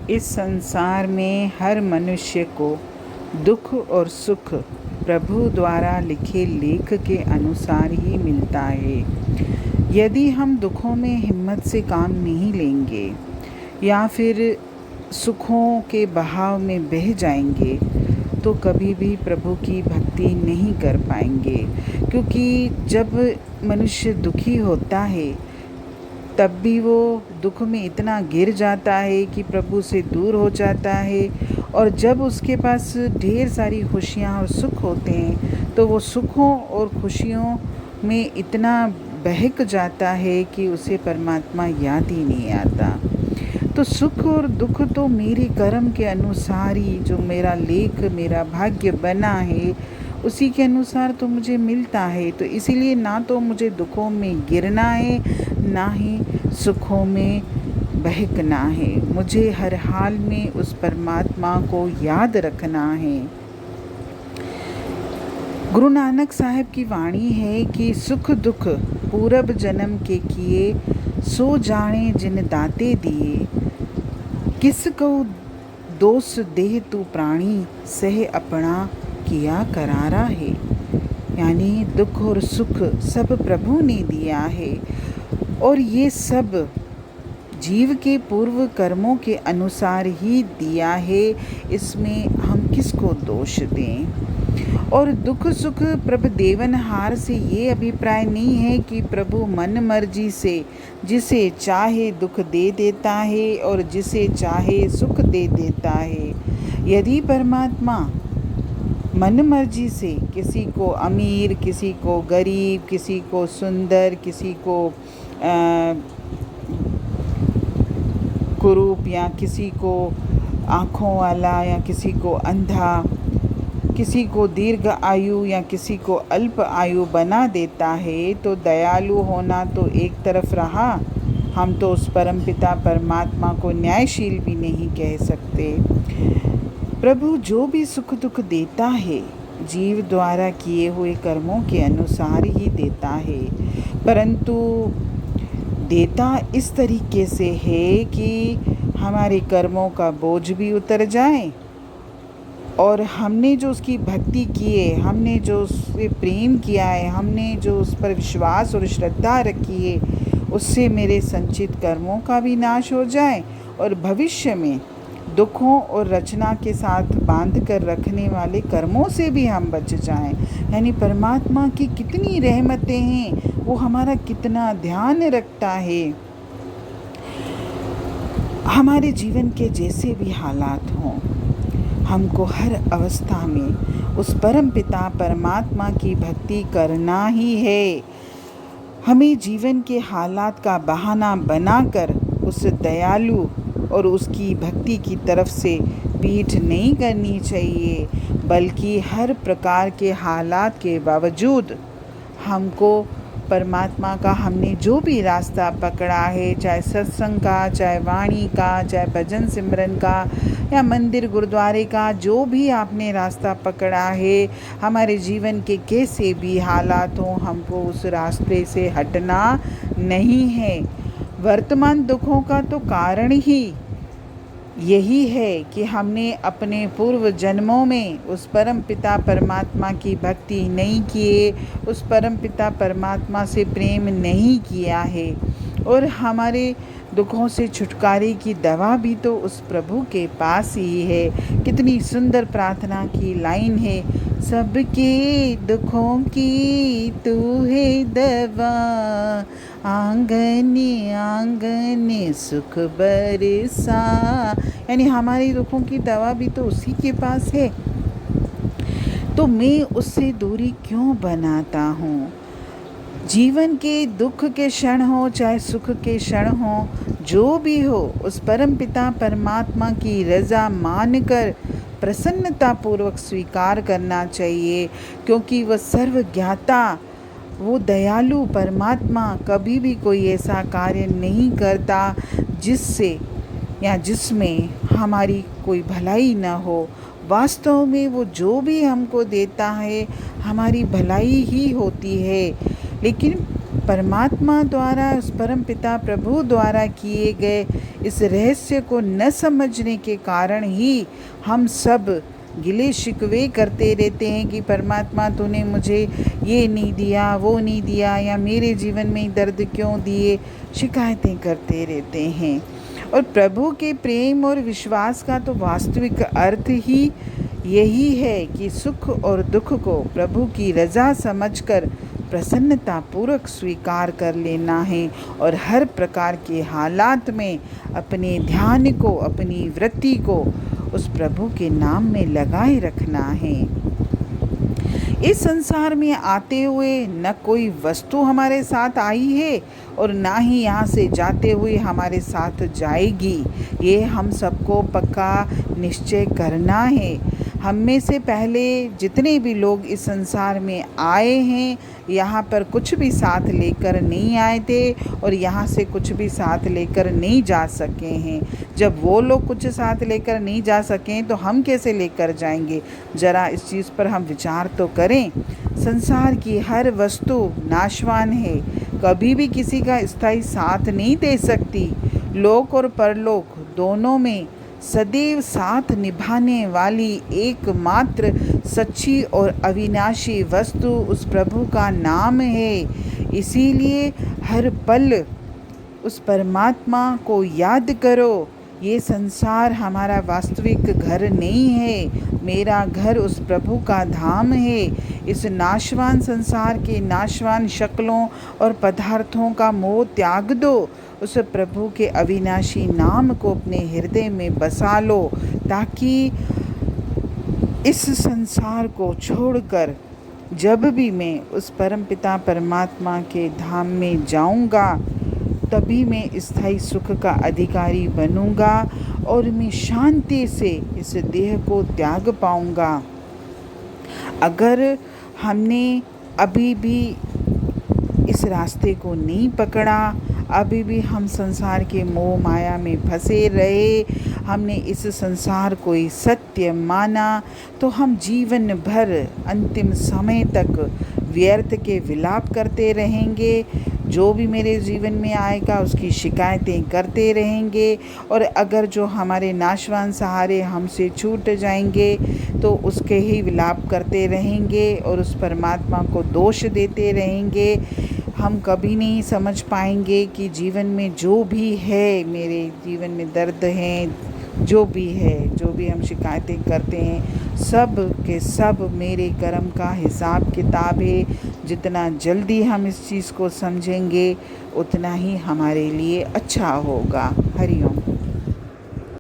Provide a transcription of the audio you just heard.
इस संसार में हर मनुष्य को दुख और सुख प्रभु द्वारा लिखे लेख के अनुसार ही मिलता है। यदि हम दुखों में हिम्मत से काम नहीं लेंगे या फिर सुखों के बहाव में बह जाएंगे तो कभी भी प्रभु की भक्ति नहीं कर पाएंगे, क्योंकि जब मनुष्य दुखी होता है तब भी वो दुख में इतना गिर जाता है कि प्रभु से दूर हो जाता है। और जब उसके पास ढेर सारी खुशियाँ और सुख होते हैं तो वो सुखों और खुशियों में इतना बहक जाता है कि उसे परमात्मा याद ही नहीं आता। तो सुख और दुख तो मेरे कर्म के अनुसार ही, जो मेरा लेख मेरा भाग्य बना है उसी के अनुसार तो मुझे मिलता है। तो इसीलिए ना तो मुझे दुखों में गिरना है, ना ही सुखों में बहकना है। मुझे हर हाल में उस परमात्मा को याद रखना है। गुरु नानक साहब की वाणी है कि सुख दुख पूरब जन्म के किए, सो जाने जिन दाते दिए, किस को दोष देह तू प्राणी, सह अपना किया करारा है। यानी दुख और सुख सब प्रभु ने दिया है और ये सब जीव के पूर्व कर्मों के अनुसार ही दिया है। इसमें हम किसको दोष दें। और दुख सुख प्रभु देवनहार से ये अभिप्राय नहीं है कि प्रभु मन मर्जी से जिसे चाहे दुख दे देता है और जिसे चाहे सुख दे देता है। यदि परमात्मा मन मर्जी से किसी को अमीर, किसी को गरीब, किसी को सुंदर, किसी को कुरूप, या किसी को आँखों वाला, या किसी को अंधा, किसी को दीर्घ आयु या किसी को अल्प आयु बना देता है, तो दयालु होना तो एक तरफ रहा, हम तो उस परमपिता परमात्मा को न्यायशील भी नहीं कह सकते। प्रभु जो भी सुख दुख देता है जीव द्वारा किए हुए कर्मों के अनुसार ही देता है, परंतु देता इस तरीके से है कि हमारे कर्मों का बोझ भी उतर जाए और हमने जो उसकी भक्ति की है, हमने जो उससे प्रेम किया है, हमने जो उस पर विश्वास और श्रद्धा रखी है, उससे मेरे संचित कर्मों का भी नाश हो जाए और भविष्य में दुखों और रचना के साथ बांध कर रखने वाले कर्मों से भी हम बच जाएं। यानी परमात्मा की कितनी रहमतें हैं, वो हमारा कितना ध्यान रखता है। हमारे जीवन के जैसे भी हालात हों, हमको हर अवस्था में उस परम पिता परमात्मा की भक्ति करना ही है। हमें जीवन के हालात का बहाना बनाकर उस दयालु और उसकी भक्ति की तरफ से पीठ नहीं करनी चाहिए, बल्कि हर प्रकार के हालात के बावजूद हमको परमात्मा का, हमने जो भी रास्ता पकड़ा है, चाहे सत्संग का, चाहे वाणी का, चाहे भजन सिमरन का, या मंदिर गुरुद्वारे का, जो भी आपने रास्ता पकड़ा है, हमारे जीवन के कैसे भी हालात हों, हमको उस रास्ते से हटना नहीं है। वर्तमान दुखों का तो कारण ही यही है कि हमने अपने पूर्व जन्मों में उस परम पिता परमात्मा की भक्ति नहीं किए, उस परम पिता परमात्मा से प्रेम नहीं किया है। और हमारे दुखों से छुटकारे की दवा भी तो उस प्रभु के पास ही है। कितनी सुंदर प्रार्थना की लाइन है, सबके दुखों की तू है दवा, आंगने आंगने सुख बरसा। यानी हमारे दुखों की दवा भी तो उसी के पास है, तो मैं उससे दूरी क्यों बनाता हूँ। जीवन के दुख के क्षण हो चाहे सुख के क्षण हो, जो भी हो, उस परम पिता परमात्मा की रज़ा मानकर प्रसन्नतापूर्वक स्वीकार करना चाहिए, क्योंकि वह सर्वज्ञाता, वो दयालु परमात्मा कभी भी कोई ऐसा कार्य नहीं करता जिससे या जिसमें हमारी कोई भलाई न हो। वास्तव में वो जो भी हमको देता है हमारी भलाई ही होती है, लेकिन परमात्मा द्वारा, उस परम पिता प्रभु द्वारा किए गए इस रहस्य को न समझने के कारण ही हम सब गिले शिकवे करते रहते हैं कि परमात्मा तूने मुझे ये नहीं दिया, वो नहीं दिया, या मेरे जीवन में दर्द क्यों दिए, शिकायतें करते रहते हैं। और प्रभु के प्रेम और विश्वास का तो वास्तविक अर्थ ही यही है कि सुख और दुख को प्रभु की रज़ा समझकर प्रसन्नतापूर्वक स्वीकार कर लेना है और हर प्रकार के हालात में अपने ध्यान को, अपनी वृत्ति को उस प्रभु के नाम में लगाए रखना है। इस संसार में आते हुए न कोई वस्तु हमारे साथ आई है और ना ही यहाँ से जाते हुए हमारे साथ जाएगी। ये हम सबको पक्का निश्चय करना है। हम में से पहले जितने भी लोग इस संसार में आए हैं, यहाँ पर कुछ भी साथ लेकर नहीं आए थे और यहाँ से कुछ भी साथ लेकर नहीं जा सके हैं। जब वो लोग कुछ साथ लेकर नहीं जा सकें तो हम कैसे लेकर जाएंगे? ज़रा इस चीज़ पर हम विचार तो करें। संसार की हर वस्तु नाशवान है, कभी भी किसी का स्थायी साथ नहीं दे सकती। लोक और परलोक दोनों में सदैव साथ निभाने वाली एकमात्र सच्ची और अविनाशी वस्तु उस प्रभु का नाम है। इसीलिए हर पल उस परमात्मा को याद करो। ये संसार हमारा वास्तविक घर नहीं है, मेरा घर उस प्रभु का धाम है। इस नाशवान संसार के नाशवान शक्लों और पदार्थों का मोह त्याग दो, उस प्रभु के अविनाशी नाम को अपने हृदय में बसा लो, ताकि इस संसार को छोड़कर जब भी मैं उस परमपिता परमात्मा के धाम में जाऊंगा, तभी मैं स्थायी सुख का अधिकारी बनूंगा और मैं शांति से इस देह को त्याग पाऊंगा। अगर हमने अभी भी इस रास्ते को नहीं पकड़ा, अभी भी हम संसार के मोह माया में फंसे रहे, हमने इस संसार को ही सत्य माना, तो हम जीवन भर अंतिम समय तक व्यर्थ के विलाप करते रहेंगे। जो भी मेरे जीवन में आएगा उसकी शिकायतें करते रहेंगे, और अगर जो हमारे नाशवान सहारे हमसे छूट जाएंगे तो उसके ही विलाप करते रहेंगे और उस परमात्मा को दोष देते रहेंगे। हम कभी नहीं समझ पाएंगे कि जीवन में जो भी है, मेरे जीवन में दर्द हैं, जो भी है, जो भी हम शिकायतें करते हैं, सब के सब मेरे कर्म का हिसाब किताब है। जितना जल्दी हम इस चीज़ को समझेंगे उतना ही हमारे लिए अच्छा होगा। हरि ओम।